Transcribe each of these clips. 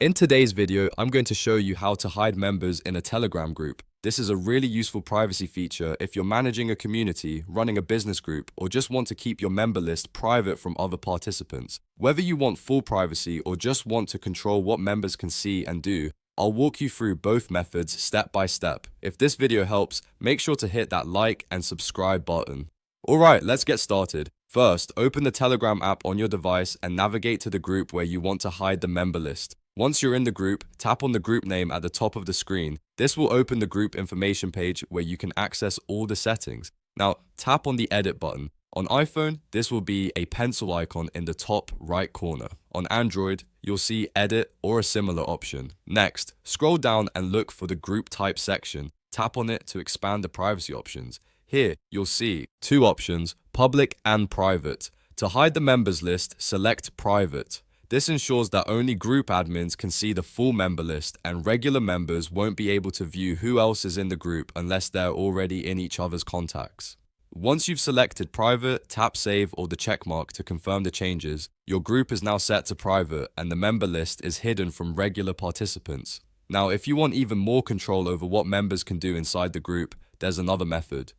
In today's video, I'm going to show you how to hide members in a Telegram group. This is a really useful privacy feature if you're managing a community, running a business group, or just want to keep your member list private from other participants. Whether you want full privacy or just want to control what members can see and do, I'll walk you through both methods step by step. If this video helps, make sure to hit that like and subscribe button. Alright, let's get started. First, open the Telegram app on your device and navigate to the group where you want to hide the member list. Once you're in the group, tap on the group name at the top of the screen. This will open the group information page where you can access all the settings. Now, tap on the edit button. On iPhone, this will be a pencil icon in the top right corner. On Android, you'll see edit or a similar option. Next, scroll down and look for the group type section. Tap on it to expand the privacy options. Here, you'll see two options, public and private. To hide the members list, select private. This ensures that only group admins can see the full member list and regular members won't be able to view who else is in the group unless they're already in each other's contacts. Once you've selected private, tap save or the check mark to confirm the changes. Your group is now set to private and the member list is hidden from regular participants. Now, if you want even more control over what members can do inside the group, there's another method.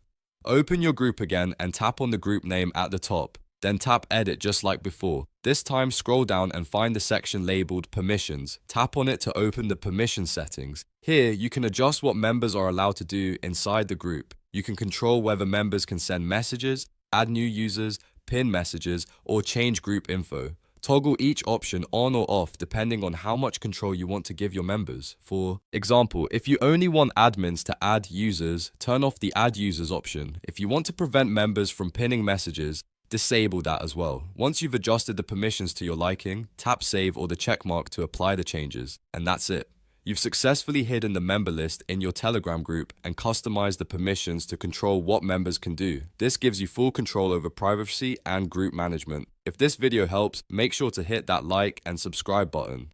Open your group again and tap on the group name at the top. Then tap edit just like before. This time scroll down and find the section labeled permissions. Tap on it to open the permission settings. Here you can adjust what members are allowed to do inside the group. You can control whether members can send messages, add new users, pin messages, or change group info. Toggle each option on or off depending on how much control you want to give your members. For example, if you only want admins to add users, turn off the add users option. If you want to prevent members from pinning messages, disable that as well. Once you've adjusted the permissions to your liking, tap save or the check mark to apply the changes. And that's it. You've successfully hidden the member list in your Telegram group and customized the permissions to control what members can do. This gives you full control over privacy and group management. If this video helps, make sure to hit that like and subscribe button.